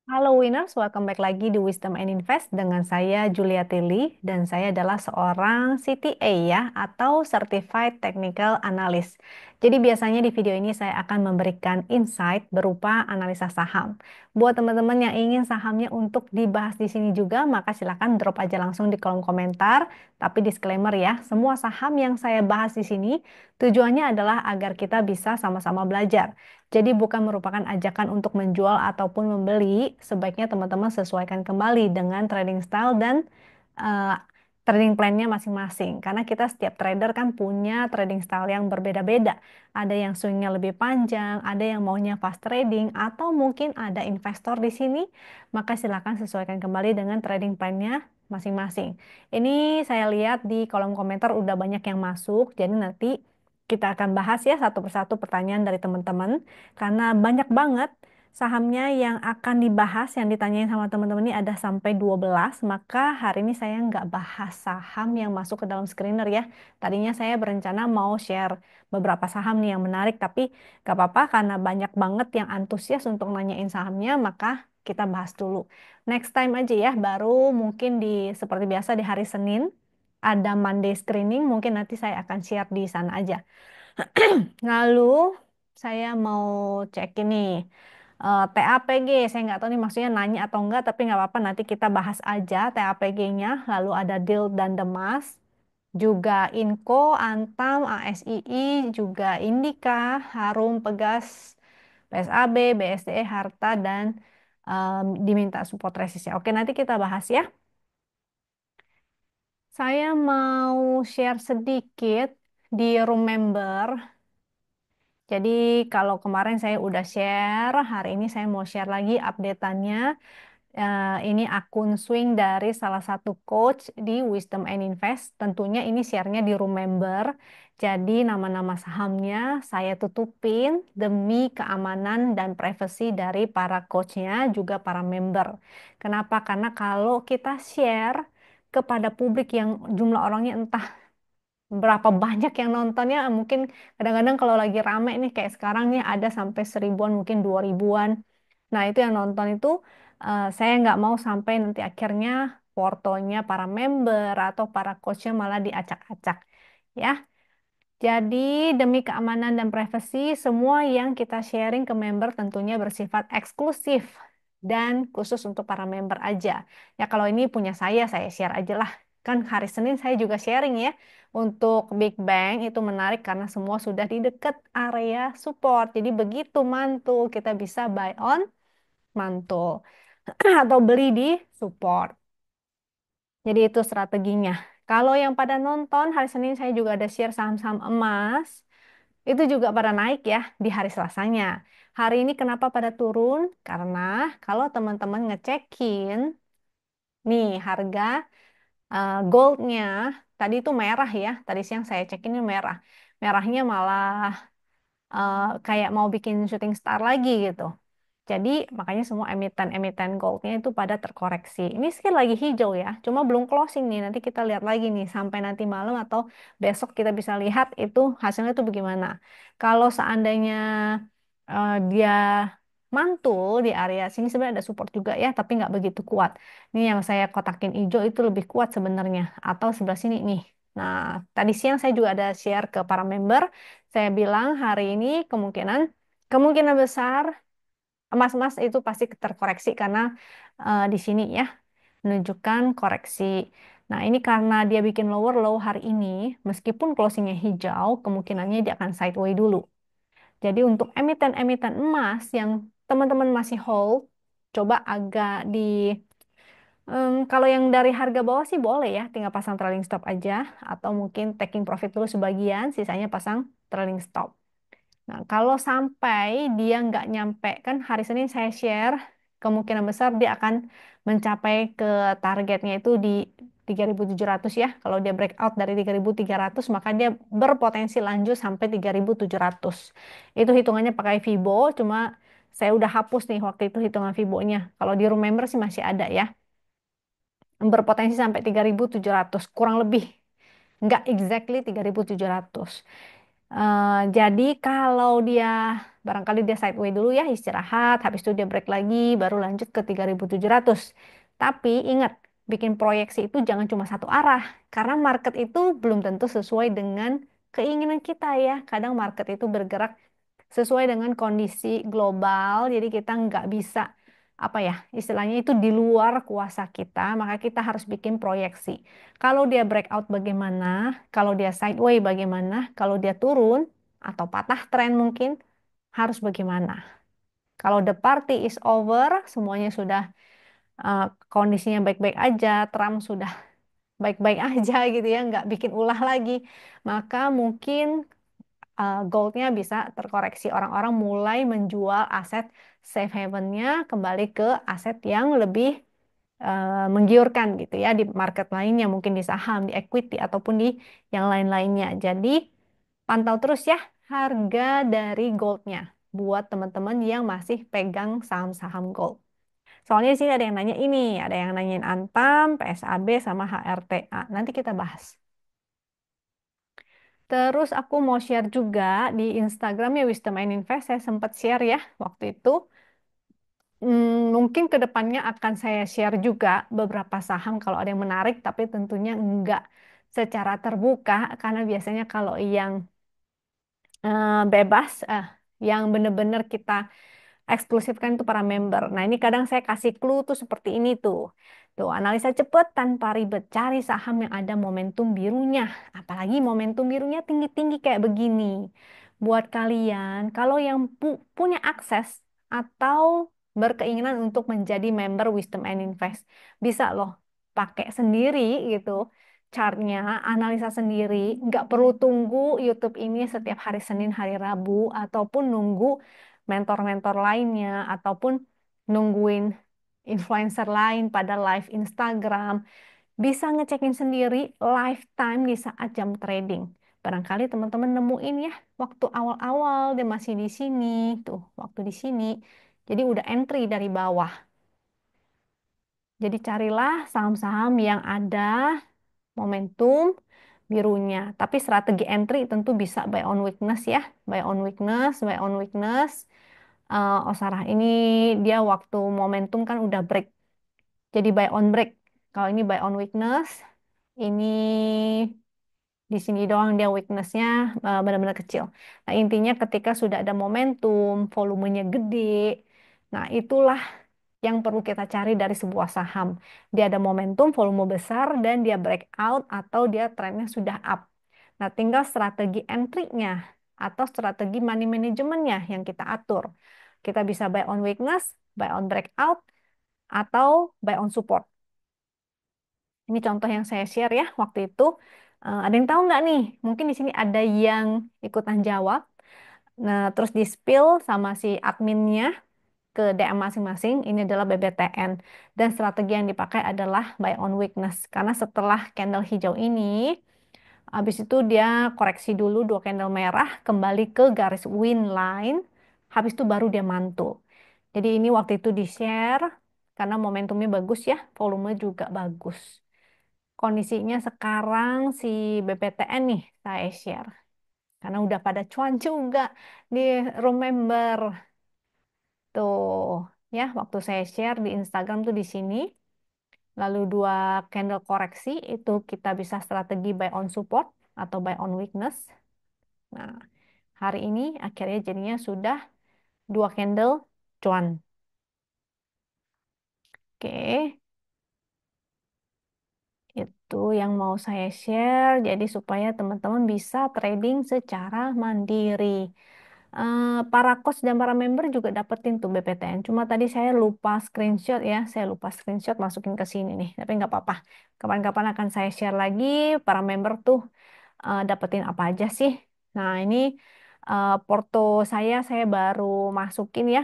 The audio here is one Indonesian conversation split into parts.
Halo Winners, welcome back lagi di Wisdom and Invest dengan saya Julia Tilly dan saya adalah seorang CTA ya atau Certified Technical Analyst. Jadi biasanya di video ini saya akan memberikan insight berupa analisa saham. Buat teman-teman yang ingin sahamnya untuk dibahas di sini juga, maka silakan drop aja langsung di kolom komentar. Tapi disclaimer ya, semua saham yang saya bahas di sini tujuannya adalah agar kita bisa sama-sama belajar. Jadi bukan merupakan ajakan untuk menjual ataupun membeli, sebaiknya teman-teman sesuaikan kembali dengan trading style dan eh, trading plan-nya masing-masing. Karena kita setiap trader kan punya trading style yang berbeda-beda. Ada yang swing-nya lebih panjang, ada yang maunya fast trading, atau mungkin ada investor di sini, maka silakan sesuaikan kembali dengan trading plan-nya masing-masing. Ini saya lihat di kolom komentar udah banyak yang masuk, jadi nanti kita akan bahas ya satu persatu pertanyaan dari teman-teman. Karena banyak banget sahamnya yang akan dibahas, yang ditanyain sama teman-teman ini ada sampai 12, maka hari ini saya nggak bahas saham yang masuk ke dalam screener ya. Tadinya saya berencana mau share beberapa saham nih yang menarik, tapi nggak apa-apa karena banyak banget yang antusias untuk nanyain sahamnya, maka kita bahas dulu. Next time aja ya, baru mungkin seperti biasa di hari Senin, ada Monday screening, mungkin nanti saya akan share di sana aja. Lalu saya mau cek ini TAPG. Saya nggak tahu nih maksudnya nanya atau enggak, tapi nggak apa-apa. Nanti kita bahas aja TAPG-nya. Lalu ada DIL dan Demas, juga Inco, Antam, ASII, juga Indika, Harum, Pegas, PSAB, BSDE, Harta, dan diminta support resistnya. Oke, nanti kita bahas ya. Saya mau share sedikit di room member. Jadi kalau kemarin saya udah share, hari ini saya mau share lagi updateannya. Ini akun swing dari salah satu coach di Wisdom and Invest. Tentunya ini share-nya di room member. Jadi nama-nama sahamnya saya tutupin demi keamanan dan privasi dari para coachnya juga para member. Kenapa? Karena kalau kita share kepada publik yang jumlah orangnya entah berapa banyak yang nontonnya, mungkin kadang-kadang kalau lagi rame nih kayak sekarang nih ada sampai 1.000-an mungkin 2.000-an. Nah itu yang nonton itu saya nggak mau sampai nanti akhirnya portonya para member atau para coachnya malah diacak-acak ya. Jadi, demi keamanan dan privasi, semua yang kita sharing ke member tentunya bersifat eksklusif dan khusus untuk para member aja. Ya, kalau ini punya saya share aja lah. Kan hari Senin saya juga sharing ya. Untuk Big Bang itu menarik karena semua sudah di dekat area support. Jadi begitu mantul, kita bisa buy on, mantul. Atau beli di support. Jadi itu strateginya. Kalau yang pada nonton, hari Senin saya juga ada share saham-saham emas. Itu juga pada naik ya di hari Selasanya. Hari ini kenapa pada turun? Karena kalau teman-teman ngecekin nih harga goldnya tadi itu merah ya. Tadi siang saya cekin ini merah. Merahnya malah kayak mau bikin shooting star lagi gitu. Jadi makanya semua emiten-emiten goldnya itu pada terkoreksi. Ini sekali lagi hijau ya, cuma belum closing nih. Nanti kita lihat lagi nih sampai nanti malam atau besok kita bisa lihat itu hasilnya itu bagaimana. Kalau seandainya dia mantul di area sini sebenarnya ada support juga ya, tapi nggak begitu kuat. Ini yang saya kotakin hijau itu lebih kuat sebenarnya. Atau sebelah sini nih. Nah, tadi siang saya juga ada share ke para member. Saya bilang hari ini kemungkinan kemungkinan besar emas-emas itu pasti terkoreksi karena di sini ya menunjukkan koreksi. Nah, ini karena dia bikin lower low hari ini, meskipun closingnya hijau, kemungkinannya dia akan sideway dulu. Jadi untuk emiten-emiten emas yang teman-teman masih hold, coba agak kalau yang dari harga bawah sih boleh ya, tinggal pasang trailing stop aja, atau mungkin taking profit dulu sebagian, sisanya pasang trailing stop. Nah, kalau sampai dia nggak nyampe, kan hari Senin saya share, kemungkinan besar dia akan mencapai ke targetnya itu di 3.700 ya. Kalau dia breakout dari 3.300, maka dia berpotensi lanjut sampai 3.700. Itu hitungannya pakai Fibo, cuma saya udah hapus nih waktu itu hitungan Fibo-nya. Kalau di room member sih masih ada ya. Berpotensi sampai 3.700, kurang lebih. Nggak exactly 3.700. Jadi kalau dia barangkali dia sideway dulu ya istirahat, habis itu dia break lagi, baru lanjut ke 3.700. Tapi ingat, bikin proyeksi itu jangan cuma satu arah, karena market itu belum tentu sesuai dengan keinginan kita ya. Kadang market itu bergerak sesuai dengan kondisi global, jadi kita nggak bisa apa ya istilahnya itu di luar kuasa kita, maka kita harus bikin proyeksi. Kalau dia breakout bagaimana, kalau dia sideway bagaimana, kalau dia turun atau patah tren mungkin harus bagaimana. Kalau the party is over, semuanya sudah eh, kondisinya baik-baik aja, Trump sudah baik-baik aja gitu ya, nggak bikin ulah lagi, maka mungkin goldnya bisa terkoreksi. Orang-orang mulai menjual aset safe havennya kembali ke aset yang lebih menggiurkan gitu ya di market lainnya, mungkin di saham, di equity ataupun di yang lain-lainnya. Jadi pantau terus ya harga dari goldnya buat teman-teman yang masih pegang saham-saham gold. Soalnya sih ada yang nanya ini, ada yang nanyain Antam, PSAB sama HRTA. Nanti kita bahas. Terus aku mau share juga di Instagramnya Wisdom and Invest. Saya sempat share ya waktu itu. Mungkin ke depannya akan saya share juga beberapa saham kalau ada yang menarik, tapi tentunya enggak secara terbuka karena biasanya kalau yang bebas, yang benar-benar kita eksklusifkan itu para member. Nah, ini kadang saya kasih clue tuh seperti ini tuh. Tuh, analisa cepat tanpa ribet. Cari saham yang ada momentum birunya. Apalagi momentum birunya tinggi-tinggi kayak begini. Buat kalian, kalau yang punya akses atau berkeinginan untuk menjadi member Wisdom and Invest, bisa loh pakai sendiri gitu chartnya, analisa sendiri, nggak perlu tunggu YouTube ini setiap hari Senin, hari Rabu, ataupun nunggu mentor-mentor lainnya ataupun nungguin influencer lain pada live Instagram, bisa ngecekin sendiri lifetime di saat jam trading. Barangkali teman-teman nemuin ya waktu awal-awal dia masih di sini, tuh waktu di sini. Jadi udah entry dari bawah. Jadi carilah saham-saham yang ada momentum birunya. Tapi strategi entry tentu bisa buy on weakness ya. Buy on weakness, buy on weakness. Oh Sarah, ini dia waktu momentum kan udah break. Jadi buy on break. Kalau ini buy on weakness, ini di sini doang dia weaknessnya benar-benar kecil. Nah intinya ketika sudah ada momentum, volumenya gede, nah itulah yang perlu kita cari dari sebuah saham. Dia ada momentum, volume besar, dan dia breakout atau dia trennya sudah up. Nah tinggal strategi entry-nya atau strategi money management-nya yang kita atur. Kita bisa buy on weakness, buy on breakout, atau buy on support. Ini contoh yang saya share ya waktu itu. Ada yang tahu nggak nih? Mungkin di sini ada yang ikutan jawab. Nah, terus di-spill sama si adminnya ke DM masing-masing. Ini adalah BBTN. Dan strategi yang dipakai adalah buy on weakness. Karena setelah candle hijau ini, habis itu dia koreksi dulu dua candle merah, kembali ke garis win line. Habis itu baru dia mantul. Jadi ini waktu itu di-share karena momentumnya bagus ya, volume juga bagus. Kondisinya sekarang si BPTN nih saya share. Karena udah pada cuan juga di room member. Tuh ya, waktu saya share di Instagram tuh di sini. Lalu dua candle koreksi itu kita bisa strategi buy on support atau buy on weakness. Nah, hari ini akhirnya jadinya sudah dua candle cuan. Oke, itu yang mau saya share. Jadi supaya teman-teman bisa trading secara mandiri. Para coach dan para member juga dapetin tuh BPTN. Cuma tadi saya lupa screenshot ya. Saya lupa screenshot masukin ke sini nih. Tapi nggak apa-apa. Kapan-kapan akan saya share lagi. Para member tuh dapetin apa aja sih. Nah ini porto saya baru masukin ya.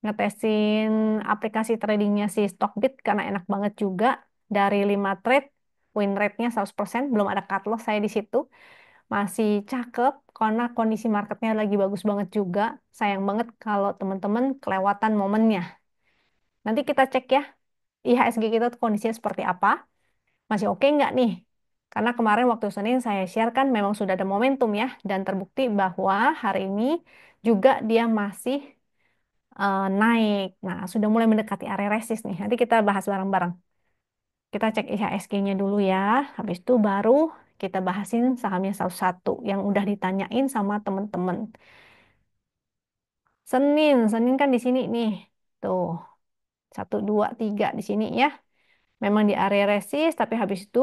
Ngetesin aplikasi tradingnya si Stockbit karena enak banget juga. Dari 5 trade, win rate-nya 100%. Belum ada cut loss saya di situ. Masih cakep karena kondisi marketnya lagi bagus banget juga. Sayang banget kalau teman-teman kelewatan momennya. Nanti kita cek ya IHSG kita tuh kondisinya seperti apa. Masih oke nggak nih? Karena kemarin waktu Senin saya share kan memang sudah ada momentum ya, dan terbukti bahwa hari ini juga dia masih naik. Nah, sudah mulai mendekati area resist nih. Nanti kita bahas bareng-bareng. Kita cek IHSG-nya dulu ya. Habis itu baru kita bahasin sahamnya satu-satu yang udah ditanyain sama temen-temen. Senin kan di sini nih. Tuh, satu, dua, tiga di sini ya. Memang di area resist, tapi habis itu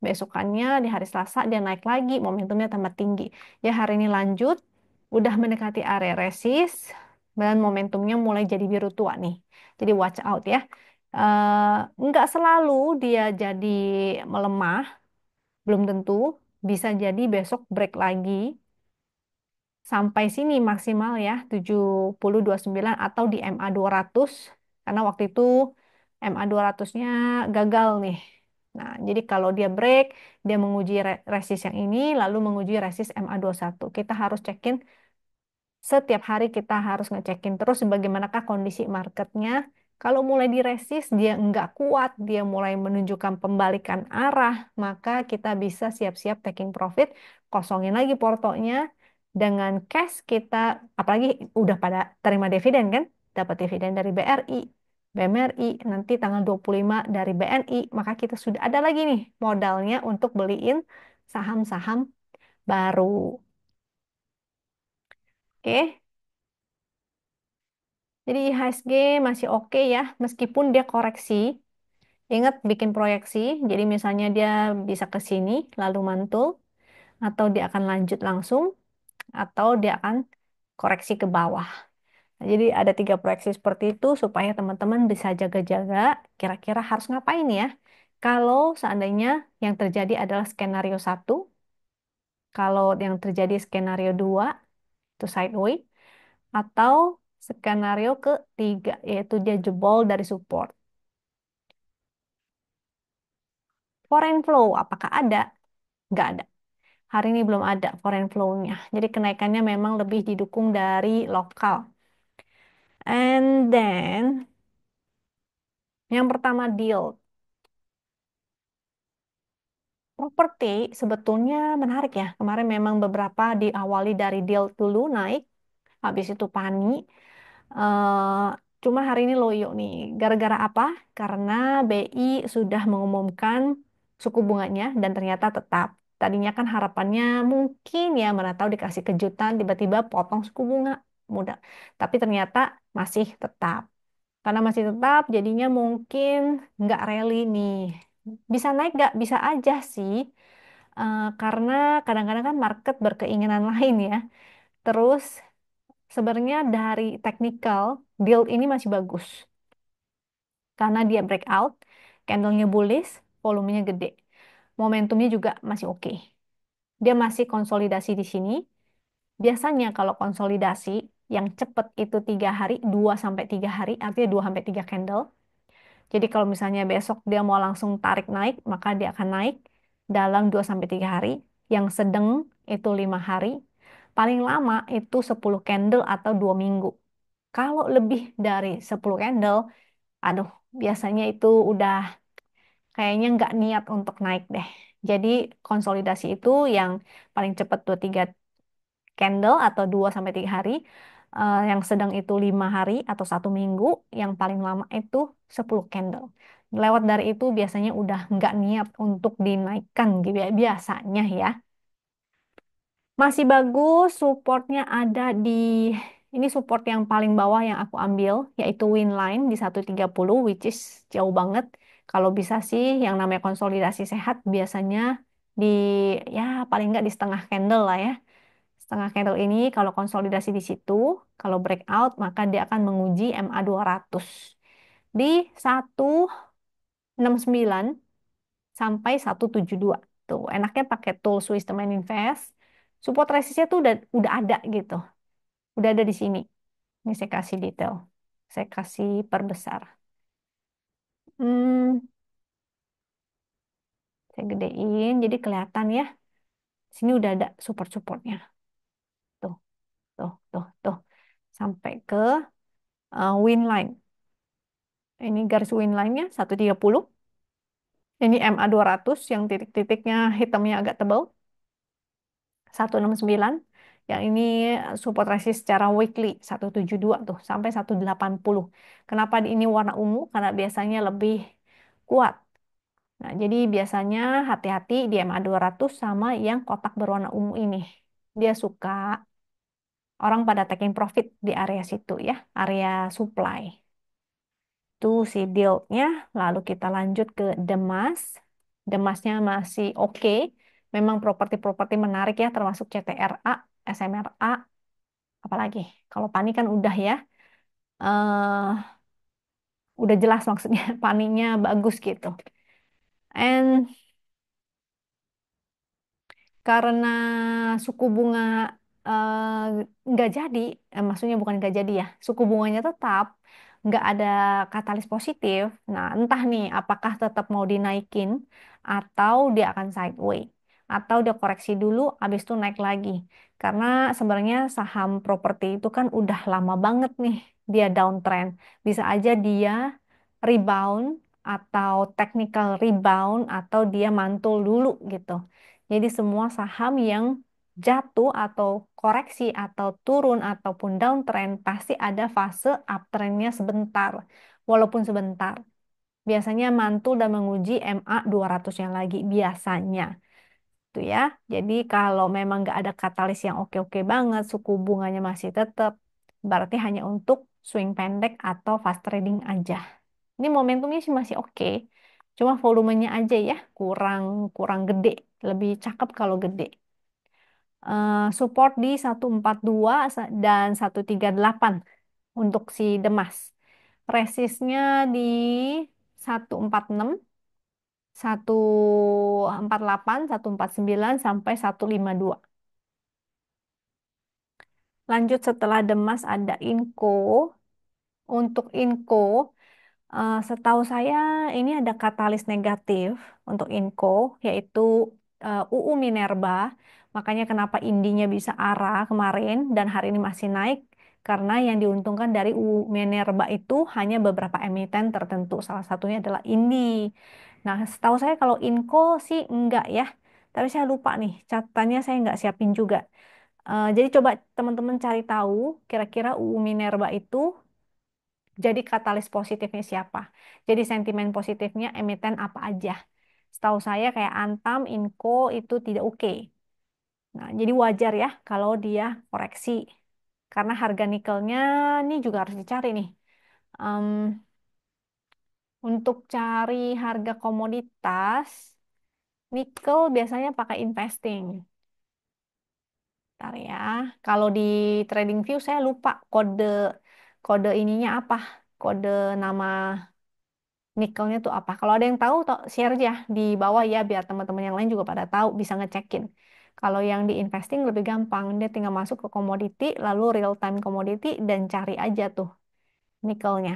besokannya di hari Selasa dia naik lagi, momentumnya tambah tinggi. Ya hari ini lanjut, udah mendekati area resist, dan momentumnya mulai jadi biru tua nih. Jadi watch out ya. Nggak selalu dia jadi melemah, belum tentu. Bisa jadi besok break lagi sampai sini maksimal ya 70,29 atau di MA 200 karena waktu itu MA 200-nya gagal nih. Nah, jadi kalau dia break, dia menguji resist yang ini lalu menguji resist MA 21. Kita harus cekin setiap hari kita harus ngecekin terus bagaimanakah kondisi marketnya. Kalau mulai di resist, dia nggak kuat, dia mulai menunjukkan pembalikan arah, maka kita bisa siap-siap taking profit, kosongin lagi portonya dengan cash kita, apalagi udah pada terima dividen kan, dapat dividen dari BRI, BMRI, nanti tanggal 25 dari BNI, maka kita sudah ada lagi nih modalnya untuk beliin saham-saham baru. Oke. Jadi IHSG masih oke ya, meskipun dia koreksi. Ingat bikin proyeksi, jadi misalnya dia bisa ke sini, lalu mantul, atau dia akan lanjut langsung, atau dia akan koreksi ke bawah. Nah, jadi ada tiga proyeksi seperti itu supaya teman-teman bisa jaga-jaga kira-kira harus ngapain ya. Kalau seandainya yang terjadi adalah skenario satu, kalau yang terjadi skenario dua, itu sideways, atau skenario ketiga, yaitu dia jebol dari support. Foreign flow, apakah ada? Nggak ada. Hari ini belum ada foreign flow-nya. Jadi kenaikannya memang lebih didukung dari lokal. And then, yang pertama deal. Properti sebetulnya menarik ya. Kemarin memang beberapa diawali dari deal dulu naik. Habis itu pani. eh Cuma hari ini loyo nih. Gara-gara apa? Karena BI sudah mengumumkan suku bunganya dan ternyata tetap. Tadinya kan harapannya mungkin ya mana tahu dikasih kejutan tiba-tiba potong suku bunga mudah. Tapi ternyata masih tetap. Karena masih tetap jadinya mungkin nggak rally nih. Bisa naik nggak? Bisa aja sih. Karena kadang-kadang kan market berkeinginan lain ya. Terus sebenarnya dari technical build ini masih bagus karena dia breakout, candlenya bullish, volumenya gede, momentumnya juga masih oke. Dia masih konsolidasi di sini. Biasanya kalau konsolidasi yang cepat itu 3 hari, 2 sampai 3 hari, artinya 2 sampai 3 candle. Jadi kalau misalnya besok dia mau langsung tarik naik, maka dia akan naik dalam 2 sampai 3 hari. Yang sedang itu 5 hari. Paling lama itu 10 candle atau 2 minggu. Kalau lebih dari 10 candle, aduh, biasanya itu udah kayaknya nggak niat untuk naik deh. Jadi konsolidasi itu yang paling cepat 2 3 candle atau 2 sampai 3 hari. Yang sedang itu 5 hari atau 1 minggu. Yang paling lama itu 10 candle. Lewat dari itu biasanya udah nggak niat untuk dinaikkan gitu ya, biasanya ya. Masih bagus, supportnya ada di ini support yang paling bawah yang aku ambil yaitu Winline di 130 which is jauh banget. Kalau bisa sih yang namanya konsolidasi sehat biasanya di ya paling nggak di setengah candle lah ya. Setengah candle ini kalau konsolidasi di situ, kalau breakout maka dia akan menguji MA 200 di 169 sampai 172. Tuh, enaknya pakai tools Wisdom and Invest. Support resistnya tuh udah ada gitu. Udah ada di sini. Ini saya kasih detail. Saya kasih perbesar. Hmm, saya gedein jadi kelihatan ya. Sini udah ada support-supportnya. Tuh, tuh. Sampai ke win line. Ini garis win line-nya 130. Ini MA200 yang titik-titiknya hitamnya agak tebal, 169. Yang ini support resist secara weekly 172 tuh sampai 180. Kenapa ini warna ungu? Karena biasanya lebih kuat. Nah, jadi biasanya hati-hati di MA200 sama yang kotak berwarna ungu ini. Dia suka orang pada taking profit di area situ ya, area supply. Itu si Dildnya, lalu kita lanjut ke Demas. Demasnya masih oke. Memang properti-properti menarik ya, termasuk CTRA, SMRA, apalagi. Kalau Pani kan udah ya, eh udah jelas maksudnya, Paninya bagus gitu. And karena suku bunga eh, nggak jadi, maksudnya bukan nggak jadi ya, suku bunganya tetap nggak ada katalis positif. Nah, entah nih apakah tetap mau dinaikin atau dia akan sideway atau dia koreksi dulu, habis itu naik lagi. Karena sebenarnya saham properti itu kan udah lama banget nih dia downtrend. Bisa aja dia rebound atau technical rebound atau dia mantul dulu gitu. Jadi semua saham yang jatuh atau koreksi atau turun ataupun downtrend pasti ada fase uptrendnya sebentar, walaupun sebentar. Biasanya mantul dan menguji MA 200-nya lagi biasanya. Itu ya. Jadi kalau memang nggak ada katalis yang oke-oke banget, suku bunganya masih tetap, berarti hanya untuk swing pendek atau fast trading aja. Ini momentumnya sih masih oke. Cuma volumenya aja ya kurang kurang gede. Lebih cakep kalau gede. Support di 142 dan 138 untuk si Demas. Resistnya di 146, 148, 149 sampai 152. Lanjut setelah Demas ada Inco. Untuk Inco, setahu saya ini ada katalis negatif untuk Inco, yaitu UU Minerba. Makanya kenapa indinya bisa arah kemarin dan hari ini masih naik, karena yang diuntungkan dari UU Minerba itu hanya beberapa emiten tertentu. Salah satunya adalah Indi. Nah, setahu saya kalau Inco sih enggak ya. Tapi saya lupa nih, catatannya saya enggak siapin juga. Jadi coba teman-teman cari tahu kira-kira UU Minerba itu jadi katalis positifnya siapa? Jadi sentimen positifnya emiten apa aja? Setahu saya kayak Antam, Inco itu tidak oke. Nah, jadi wajar ya kalau dia koreksi. Karena harga nikelnya ini juga harus dicari nih. Em, untuk cari harga komoditas, nikel biasanya pakai investing. Bentar ya. Kalau di TradingView saya lupa kode kode ininya apa? Kode nama nikelnya tuh apa? Kalau ada yang tahu, share aja di bawah ya, biar teman-teman yang lain juga pada tahu, bisa ngecekin. Kalau yang di investing lebih gampang, dia tinggal masuk ke komoditi, lalu real time komoditi, dan cari aja tuh nikelnya.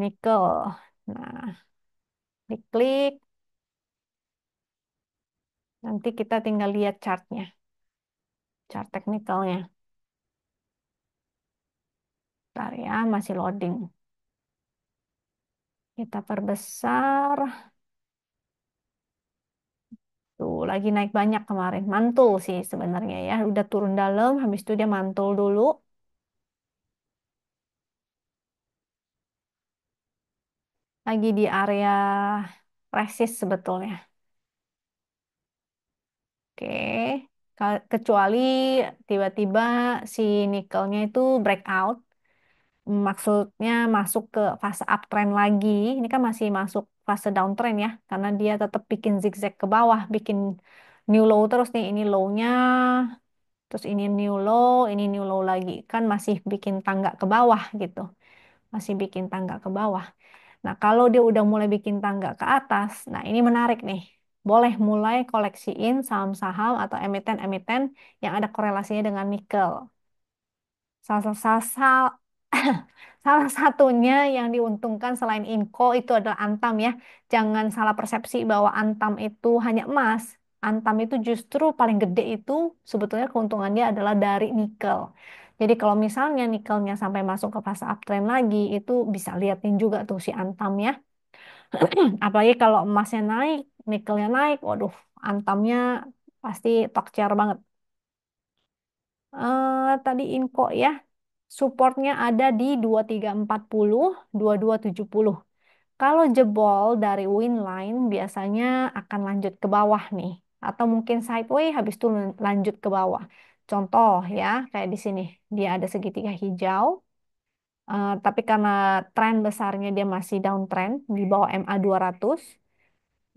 Nikel. Nah, diklik, nanti kita tinggal lihat chartnya, chart teknikalnya. Bentar ya, masih loading. Kita perbesar. Tuh, lagi naik banyak kemarin. Mantul sih sebenarnya ya. Udah turun dalam, habis itu dia mantul dulu. Lagi di area resist sebetulnya. Oke, kecuali tiba-tiba si nikelnya itu breakout, maksudnya masuk ke fase uptrend lagi. Ini kan masih masuk fase downtrend ya, karena dia tetap bikin zigzag ke bawah, bikin new low terus nih. Ini low-nya, terus ini new low lagi. Kan masih bikin tangga ke bawah gitu, masih bikin tangga ke bawah. Nah, kalau dia udah mulai bikin tangga ke atas, nah ini menarik nih. Boleh mulai koleksiin saham-saham atau emiten-emiten yang ada korelasinya dengan nikel. Salah, salah, salah, salah satunya yang diuntungkan selain Inco itu adalah Antam ya. Jangan salah persepsi bahwa Antam itu hanya emas. Antam itu justru paling gede itu sebetulnya keuntungannya adalah dari nikel. Jadi kalau misalnya nikelnya sampai masuk ke fase uptrend lagi, itu bisa liatin juga tuh si Antam ya. Apalagi kalau emasnya naik, nikelnya naik, waduh, Antamnya pasti tokcer banget. Tadi info ya, supportnya ada di 2340, 2270. Kalau jebol dari win line biasanya akan lanjut ke bawah nih. Atau mungkin sideway habis itu lanjut ke bawah. Contoh ya, kayak di sini. Dia ada segitiga hijau. Tapi karena tren besarnya dia masih downtrend di bawah MA 200.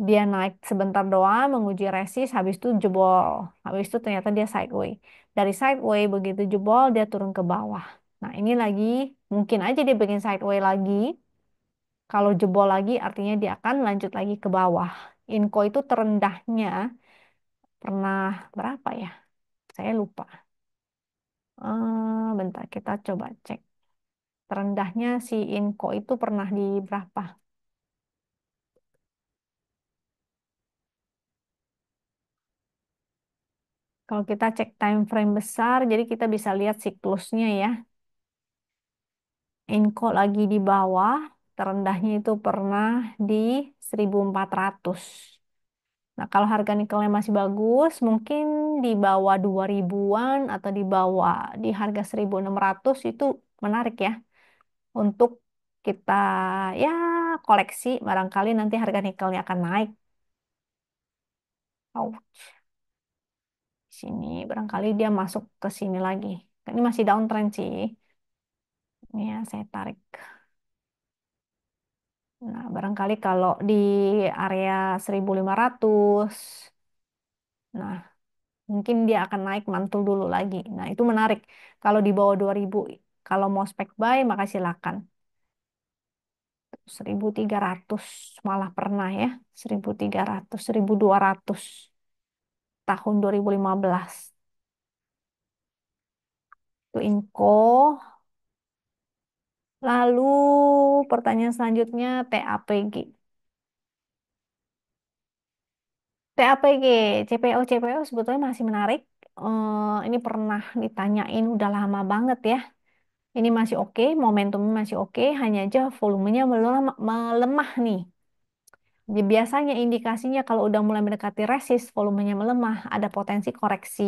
Dia naik sebentar doang, menguji resist, habis itu jebol. Habis itu ternyata dia sideway. Dari sideway begitu jebol, dia turun ke bawah. Nah ini lagi, mungkin aja dia bikin sideway lagi. Kalau jebol lagi artinya dia akan lanjut lagi ke bawah. Inco itu terendahnya pernah berapa ya? Saya lupa. Bentar kita coba cek. Terendahnya si Inco itu pernah di berapa? Kalau kita cek time frame besar, jadi kita bisa lihat siklusnya ya. Inco lagi di bawah, terendahnya itu pernah di 1400. Nah, kalau harga nikelnya masih bagus, mungkin di bawah 2000-an atau di bawah di harga 1600 itu menarik ya untuk kita ya koleksi, barangkali nanti harga nikelnya akan naik. Oh, sini barangkali dia masuk ke sini lagi. Ini masih downtrend sih. Ini ya saya tarik. Nah, barangkali kalau di area 1500, nah mungkin dia akan naik mantul dulu lagi. Nah, itu menarik. Kalau di bawah 2000, kalau mau spek buy, maka silakan. 1300 malah pernah ya. 1300, 1200 tahun 2015. Itu Inco. Lalu pertanyaan selanjutnya TAPG. TAPG, CPO, CPO sebetulnya masih menarik. Ini pernah ditanyain udah lama banget ya. Ini masih oke, momentumnya masih oke, hanya aja volumenya melemah, melemah nih. Jadi biasanya indikasinya kalau udah mulai mendekati resist, volumenya melemah, ada potensi koreksi.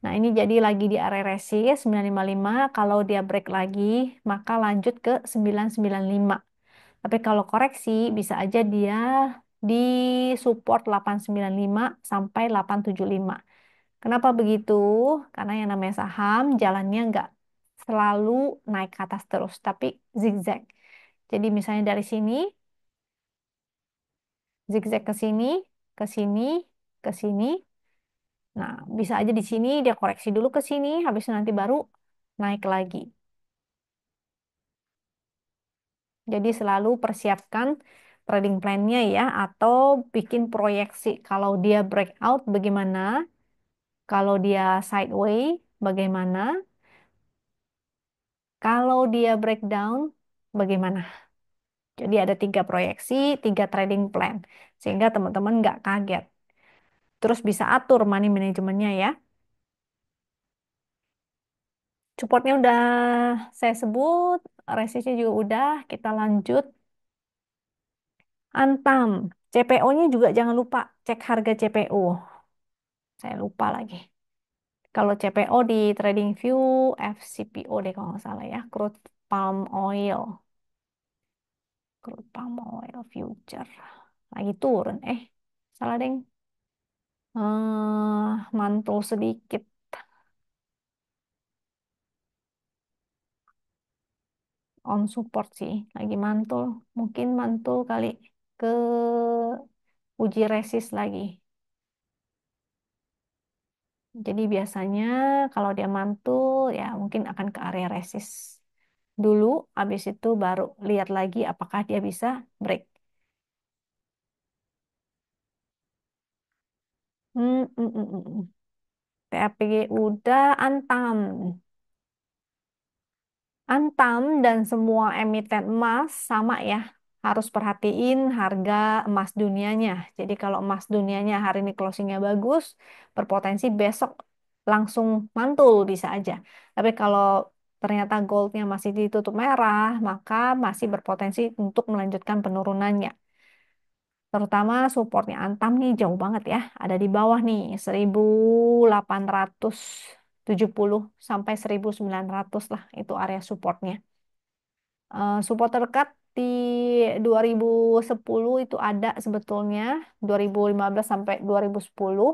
Nah, ini jadi lagi di area resist 955, kalau dia break lagi, maka lanjut ke 995. Tapi kalau koreksi, bisa aja dia di support 895 sampai 875. Kenapa begitu? Karena yang namanya saham jalannya nggak selalu naik ke atas terus, tapi zigzag. Jadi misalnya dari sini, zigzag ke sini, ke sini, ke sini. Nah, bisa aja di sini dia koreksi dulu ke sini, habis itu nanti baru naik lagi. Jadi selalu persiapkan trading plan-nya ya, atau bikin proyeksi. Kalau dia breakout bagaimana, kalau dia sideway bagaimana, kalau dia breakdown bagaimana. Jadi ada tiga proyeksi, tiga trading plan, sehingga teman-teman nggak kaget. Terus bisa atur money manajemennya ya. Supportnya udah saya sebut, resistnya juga udah. Kita lanjut. Antam, CPO-nya juga jangan lupa cek harga CPO. Saya lupa lagi. Kalau CPO di TradingView, FCPO deh kalau nggak salah ya, crude palm oil, crude palm oil future. Lagi turun, salah deng. Mantul sedikit. On support sih, lagi mantul. Mungkin mantul kali ke uji resist lagi. Jadi biasanya kalau dia mantul ya mungkin akan ke area resist dulu, habis itu baru lihat lagi apakah dia bisa break. Hmm, hmm, hmm, hmm, hmm. TAPG udah, Antam. Antam dan semua emiten emas sama ya. harus perhatiin harga emas dunianya. Jadi kalau emas dunianya hari ini closingnya bagus, berpotensi besok langsung mantul bisa aja. Tapi kalau ternyata goldnya masih ditutup merah, maka masih berpotensi untuk melanjutkan penurunannya. Terutama supportnya Antam nih jauh banget ya. Ada di bawah nih 1870 sampai 1900 lah itu area supportnya. Support terdekat di 2010 itu ada sebetulnya 2015 sampai 2010.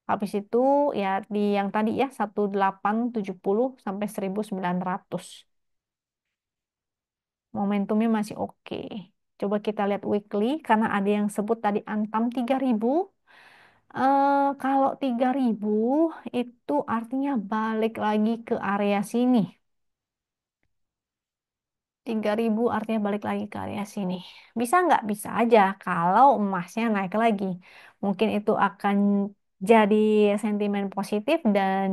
Habis itu ya di yang tadi ya 1870 sampai 1900. Momentumnya masih oke. Coba kita lihat weekly karena ada yang sebut tadi Antam 3000. Kalau 3000 itu artinya balik lagi ke area sini. 3000 artinya balik lagi ke area sini. Bisa nggak? Bisa aja kalau emasnya naik lagi. Mungkin itu akan jadi sentimen positif dan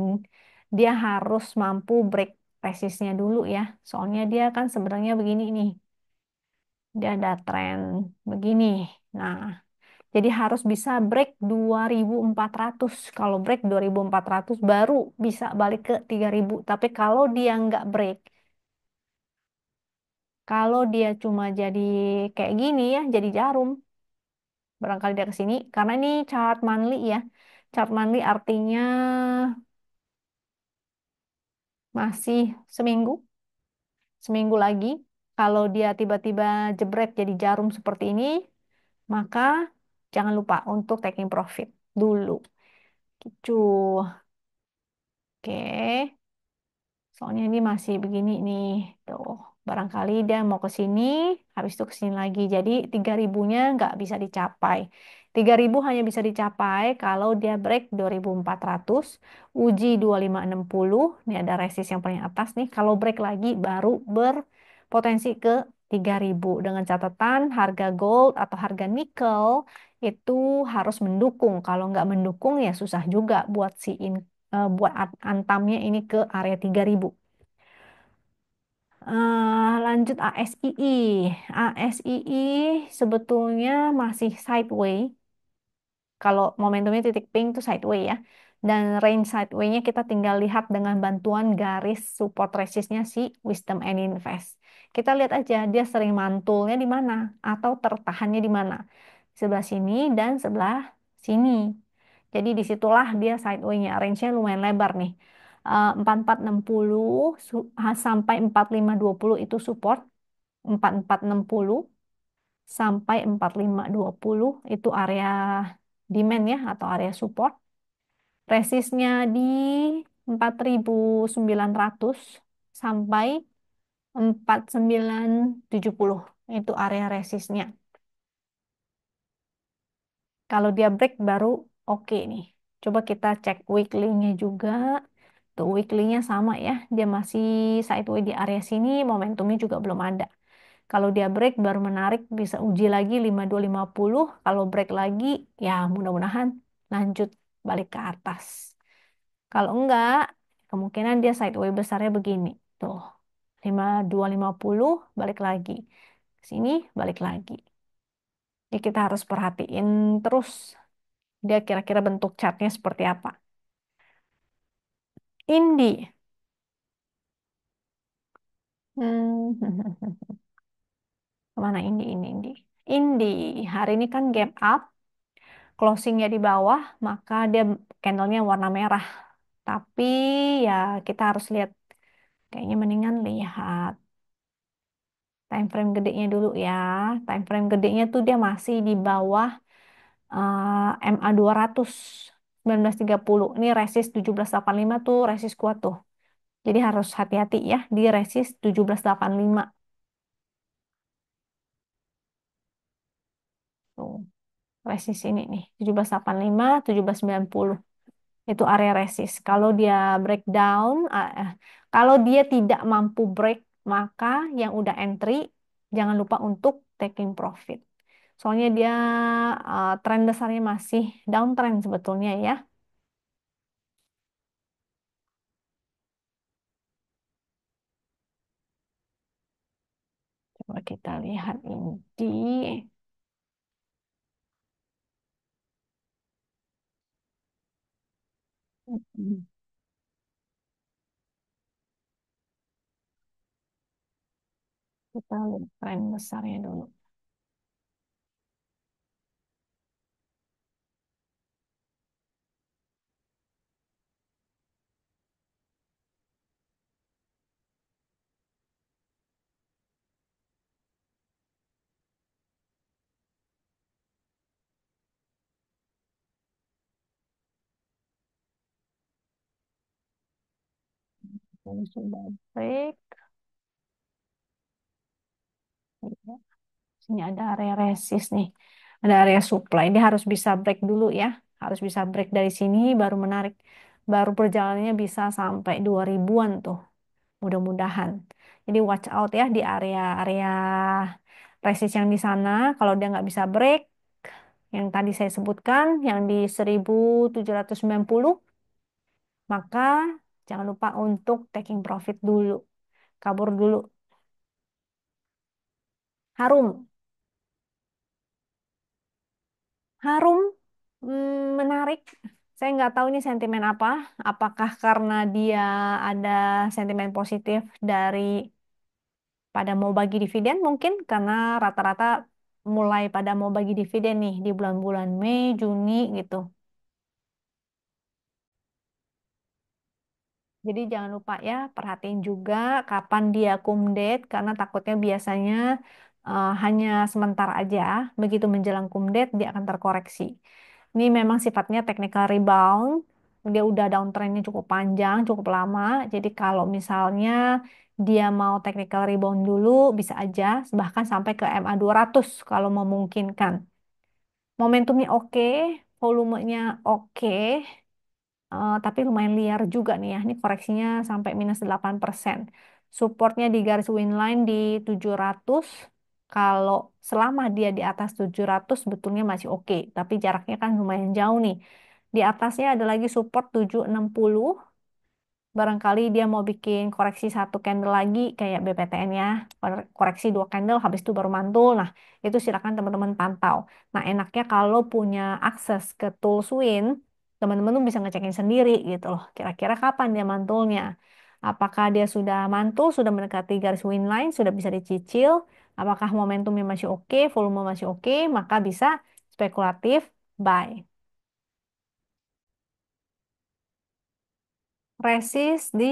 dia harus mampu break resistnya dulu ya. Soalnya dia kan sebenarnya begini nih. Dia ada tren begini. Nah, jadi harus bisa break 2400. Kalau break 2400 baru bisa balik ke 3000. Tapi kalau dia nggak break, kalau dia cuma jadi kayak gini ya, jadi jarum, barangkali dia ke sini. Karena ini chart monthly ya. Chart monthly artinya masih seminggu, seminggu lagi. Kalau dia tiba-tiba jebret jadi jarum seperti ini, maka jangan lupa untuk taking profit dulu. Gitu. Oke. Soalnya ini masih begini nih. Tuh, barangkali dia mau ke sini, habis itu ke sini lagi. Jadi 3000-nya nggak bisa dicapai. 3000 hanya bisa dicapai kalau dia break 2400, uji 2560. Ini ada resist yang paling atas nih. Kalau break lagi baru berpotensi ke 3000 dengan catatan harga gold atau harga nikel itu harus mendukung. Kalau nggak mendukung ya susah juga buat buat antamnya ini ke area 3000. Lanjut ASII. ASII sebetulnya masih sideways. Kalau momentumnya titik pink itu sideway ya. Dan range sideway-nya kita tinggal lihat dengan bantuan garis support resistnya si Wisdom and Invest. Kita lihat aja dia sering mantulnya di mana atau tertahannya di mana. Sebelah sini dan sebelah sini. Jadi disitulah dia sideway-nya. Range-nya lumayan lebar nih. 4460 sampai 4520 itu support. 4460 sampai 4520 itu area demand ya atau area support. Resistnya di 4900 sampai 4970 itu area resistnya. Kalau dia break baru oke nih. Coba kita cek weekly-nya juga. Tuh weekly-nya sama ya. Dia masih sideways di area sini, momentumnya juga belum ada. Kalau dia break baru menarik bisa uji lagi 5250. Kalau break lagi ya mudah-mudahan lanjut balik ke atas. Kalau enggak, kemungkinan dia sideways besarnya begini. Tuh, 5250 balik lagi. Sini balik lagi. Jadi kita harus perhatiin terus dia kira-kira bentuk chartnya seperti apa. Indi. Hmm, kemana Indi? Indi, hari ini kan gap up, closingnya di bawah, maka dia candlenya warna merah. Tapi ya kita harus lihat, kayaknya mendingan lihat time frame gedenya dulu ya. Time frame gedenya tuh dia masih di bawah MA 200 1930. Ini resist 1785 tuh resist kuat tuh. Jadi harus hati-hati ya di resist 1785 tuh. Resist ini nih 1785 1790. Itu area resist. Kalau dia breakdown, kalau dia tidak mampu break, maka yang udah entry jangan lupa untuk taking profit. Soalnya dia tren besarnya masih downtrend sebetulnya ya. Coba kita lihat ini di hmm, kita lihat tren besarnya dulu. Ini sudah break. Ya, sini ada area resist nih. Ada area supply. Dia harus bisa break dulu ya. Harus bisa break dari sini baru menarik. Baru perjalanannya bisa sampai 2000-an tuh. Mudah-mudahan. Jadi watch out ya di area-area resist yang di sana. Kalau dia nggak bisa break, yang tadi saya sebutkan, yang di 1790, maka jangan lupa untuk taking profit dulu. Kabur dulu. Harum. Harum, menarik. Saya nggak tahu ini sentimen apa. Apakah karena dia ada sentimen positif dari pada mau bagi dividen mungkin karena rata-rata mulai pada mau bagi dividen nih di bulan-bulan Mei, Juni gitu. Jadi jangan lupa ya, perhatiin juga kapan dia cum date karena takutnya biasanya hanya sebentar aja. Begitu menjelang cum date dia akan terkoreksi. Ini memang sifatnya technical rebound. Dia udah downtrendnya cukup panjang, cukup lama. Jadi kalau misalnya dia mau technical rebound dulu bisa aja bahkan sampai ke MA 200 kalau memungkinkan. Momentumnya oke, volumenya oke. Tapi lumayan liar juga nih ya. Ini koreksinya sampai -8%. Supportnya di garis Winline di 700. Kalau selama dia di atas 700 sebetulnya masih oke. Tapi jaraknya kan lumayan jauh nih. Di atasnya ada lagi support 760. Barangkali dia mau bikin koreksi satu candle lagi kayak BPTN ya. Koreksi dua candle habis itu baru mantul. Nah, itu silakan teman-teman pantau. Nah, enaknya kalau punya akses ke Toolswim, teman-teman tuh bisa ngecekin sendiri gitu loh. Kira-kira kapan dia mantulnya? Apakah dia sudah mantul, sudah mendekati garis win line, sudah bisa dicicil? Apakah momentumnya masih oke, volume masih oke, maka bisa spekulatif buy. Resist di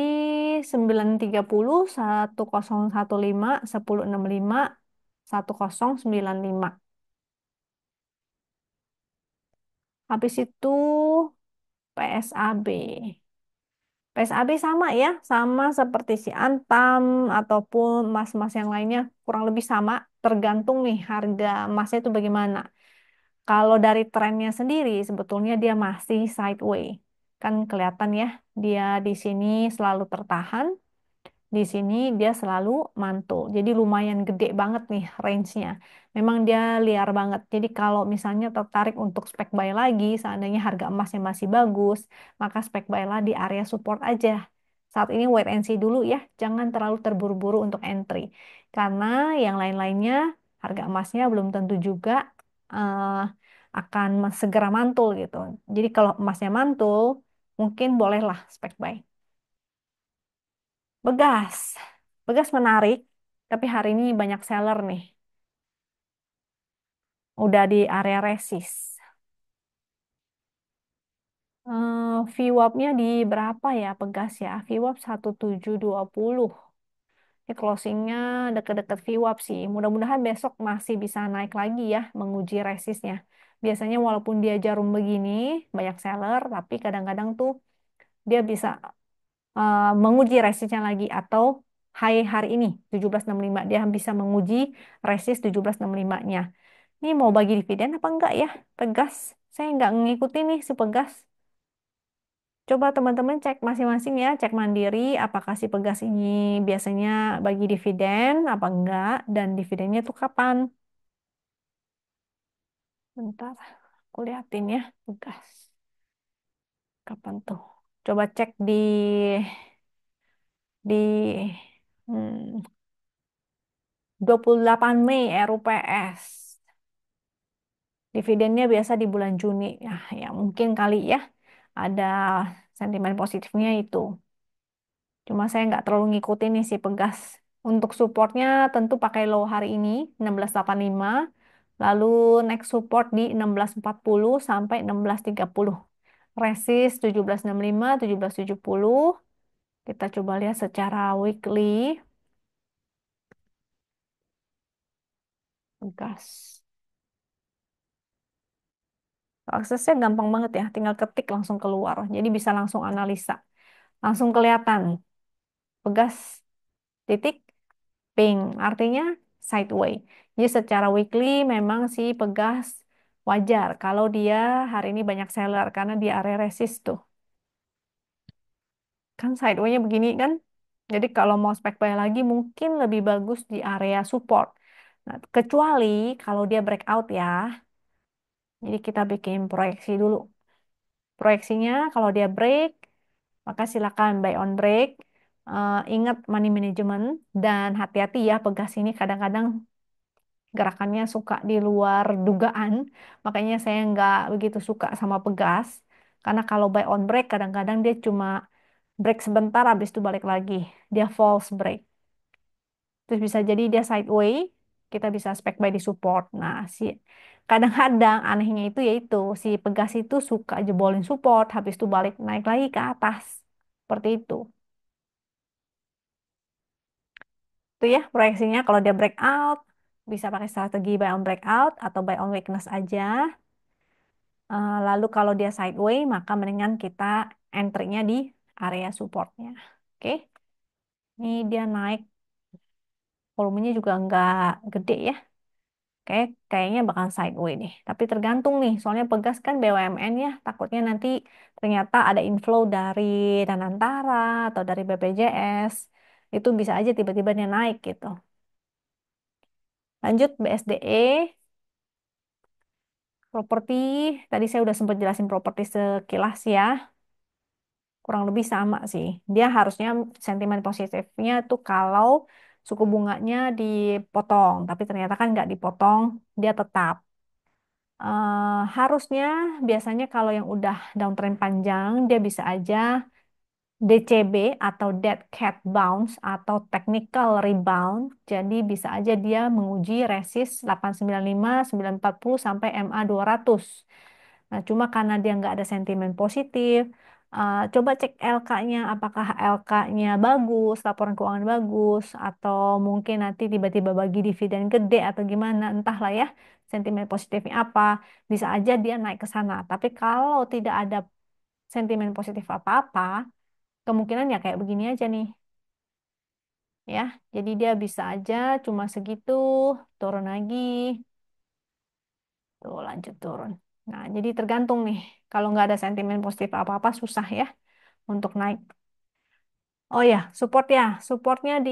930, 1015, 1065, 1095. Habis itu PSAB. PSAB sama ya, sama seperti si Antam ataupun emas-emas yang lainnya, kurang lebih sama, tergantung nih harga emasnya itu bagaimana. Kalau dari trennya sendiri, sebetulnya dia masih sideway. Kan kelihatan ya, dia di sini selalu tertahan. Di sini dia selalu mantul. Jadi lumayan gede banget nih range-nya. Memang dia liar banget. Jadi kalau misalnya tertarik untuk spek buy lagi, seandainya harga emasnya masih bagus, maka spek buy lah di area support aja. Saat ini wait and see dulu ya. Jangan terlalu terburu-buru untuk entry. Karena yang lain-lainnya harga emasnya belum tentu juga eh, akan segera mantul gitu. Jadi kalau emasnya mantul, mungkin bolehlah spek buy. Begas. Begas menarik, tapi hari ini banyak seller nih. Udah di area resist. VWAP-nya di berapa ya Pegas ya? VWAP 1720. Ini closingnya deket-deket VWAP sih. Mudah-mudahan besok masih bisa naik lagi ya, menguji resistnya. Biasanya walaupun dia jarum begini, banyak seller, tapi kadang-kadang tuh dia bisa menguji resistnya lagi atau high hari ini 1765 dia bisa menguji resist 1765-nya. Ini mau bagi dividen apa enggak ya? Pegas. Saya enggak ngikutin nih si Pegas. Coba teman-teman cek masing-masing ya, cek mandiri apakah si Pegas ini biasanya bagi dividen apa enggak dan dividennya tuh kapan? Bentar, aku liatin ya Pegas. Kapan tuh? Coba cek di hmm, 28 Mei RUPS. Dividennya biasa di bulan Juni. Ya mungkin kali ya ada sentimen positifnya itu. Cuma saya nggak terlalu ngikutin nih si Pegas. Untuk supportnya tentu pakai low hari ini 1685. Lalu next support di 1640 sampai 1630. Resist 1765, 1770. Kita coba lihat secara weekly. Gas. Aksesnya gampang banget ya, tinggal ketik langsung keluar. Jadi bisa langsung analisa. Langsung kelihatan. Pegas titik ping. Artinya sideway. Jadi secara weekly memang si Pegas wajar kalau dia hari ini banyak seller karena di area resist tuh. Kan sideway-nya begini kan. Jadi kalau mau spek buy lagi mungkin lebih bagus di area support. Nah, kecuali kalau dia breakout ya. Jadi kita bikin proyeksi dulu. Proyeksinya kalau dia break, maka silakan buy on break. Ingat money management dan hati-hati ya Pegas ini kadang-kadang gerakannya suka di luar dugaan. Makanya saya nggak begitu suka sama Pegas. Karena kalau buy on break kadang-kadang dia cuma break sebentar habis itu balik lagi. Dia false break. Terus bisa jadi dia sideway, kita bisa spek buy di support. Nah, kadang-kadang anehnya itu yaitu si Pegas itu suka jebolin support, habis itu balik naik lagi ke atas. Seperti itu. Itu ya proyeksinya kalau dia breakout, bisa pakai strategi buy on breakout atau buy on weakness aja. Lalu kalau dia sideway, maka mendingan kita entry-nya di area supportnya. Oke, ini dia naik, volumenya juga nggak gede ya. Kayaknya bakal sideway deh. Tapi tergantung nih, soalnya Pegas kan BUMN ya. Takutnya nanti ternyata ada inflow dari Danantara atau dari BPJS. Itu bisa aja tiba-tiba dia naik gitu. Lanjut BSDE, properti. Tadi saya udah sempat jelasin properti sekilas ya. Kurang lebih sama sih. Dia harusnya sentimen positifnya tuh kalau suku bunganya dipotong. Tapi ternyata kan nggak dipotong, dia tetap. Harusnya biasanya kalau yang udah downtrend panjang dia bisa aja DCB atau Dead Cat Bounce atau Technical Rebound. Jadi bisa aja dia menguji resist 895, 940 sampai MA 200. Nah, cuma karena dia nggak ada sentimen positif, coba cek LK-nya, apakah LK-nya bagus, laporan keuangan bagus, atau mungkin nanti tiba-tiba bagi dividen gede atau gimana, entahlah ya, sentimen positifnya apa, bisa aja dia naik ke sana. Tapi kalau tidak ada sentimen positif apa-apa, kemungkinan ya kayak begini aja nih, ya. Jadi dia bisa aja cuma segitu, turun lagi, tuh lanjut turun. Nah, jadi tergantung nih. Kalau nggak ada sentimen positif apa-apa, susah ya untuk naik. Oh ya, support ya. Supportnya di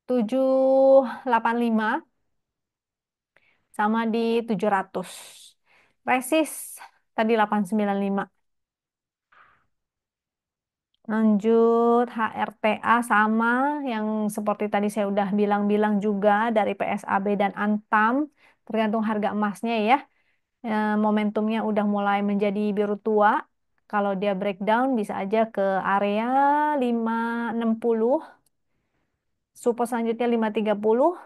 785 sama di 700. Resist tadi 895. Lanjut HRTA sama yang seperti tadi saya udah bilang-bilang juga dari PSAB dan Antam. Tergantung harga emasnya ya. Momentumnya udah mulai menjadi biru tua. Kalau dia breakdown bisa aja ke area 560. Support selanjutnya 530.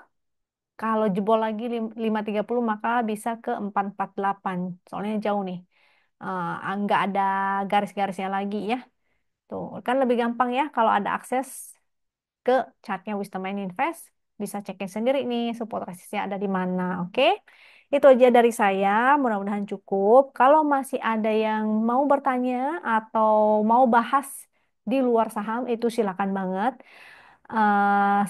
Kalau jebol lagi 530 maka bisa ke 448. Soalnya jauh nih. Nggak ada garis-garisnya lagi ya. Tuh, kan lebih gampang ya kalau ada akses ke chartnya Wisdom Main Invest. Bisa cekin sendiri nih support resistnya ada di mana. Oke, itu aja dari saya. Mudah-mudahan cukup. Kalau masih ada yang mau bertanya atau mau bahas di luar saham itu silakan banget.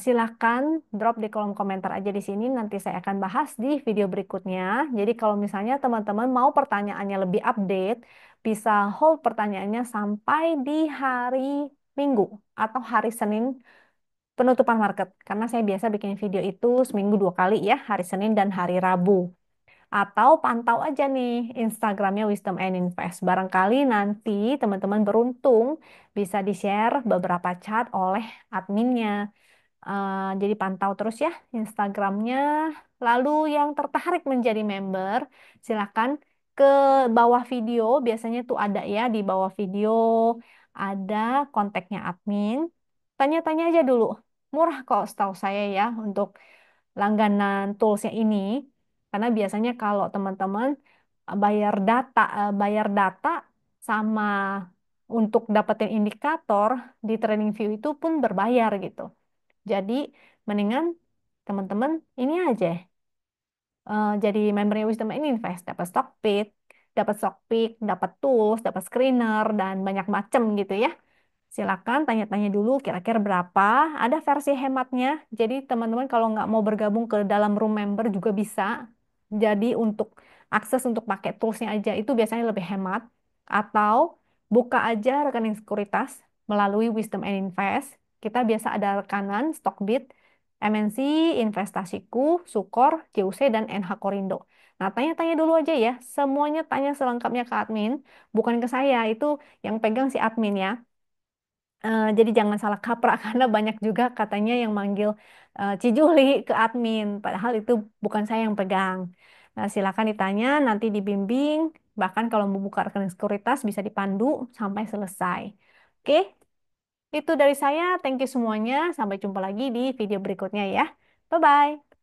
Silakan drop di kolom komentar aja di sini. Nanti saya akan bahas di video berikutnya. Jadi kalau misalnya teman-teman mau pertanyaannya lebih update, bisa hold pertanyaannya sampai di hari Minggu atau hari Senin penutupan market. Karena saya biasa bikin video itu seminggu 2 kali ya, hari Senin dan hari Rabu. Atau pantau aja nih Instagramnya Wisdom and Invest. Barangkali nanti teman-teman beruntung bisa di-share beberapa chart oleh adminnya. Jadi pantau terus ya Instagramnya. Lalu yang tertarik menjadi member, silakan ke bawah video. Biasanya tuh ada ya di bawah video ada kontaknya admin. Tanya-tanya aja dulu. Murah kok setahu saya ya untuk langganan toolsnya ini. Karena biasanya kalau teman-teman bayar data sama untuk dapetin indikator di TradingView itu pun berbayar gitu. Jadi mendingan teman-teman ini aja jadi membernya Wisdom and Invest, dapat stock pick, dapat tools, dapat screener dan banyak macam gitu ya. Silakan tanya-tanya dulu kira-kira berapa. Ada versi hematnya. Jadi teman-teman kalau nggak mau bergabung ke dalam room member juga bisa. Jadi untuk akses untuk pakai toolsnya aja itu biasanya lebih hemat. Atau buka aja rekening sekuritas melalui Wisdom and Invest. Kita biasa ada rekanan Stockbit, MNC, Investasiku, Sukor, JUC, dan NH Korindo. Nah, tanya-tanya dulu aja ya. Semuanya tanya selengkapnya ke admin, bukan ke saya. Itu yang pegang si admin ya. Jadi jangan salah kaprah karena banyak juga katanya yang manggil Cijuli ke admin, padahal itu bukan saya yang pegang. Nah, silakan ditanya, nanti dibimbing, bahkan kalau mau buka rekening sekuritas bisa dipandu sampai selesai. Oke, itu dari saya. Thank you semuanya. Sampai jumpa lagi di video berikutnya ya. Bye-bye.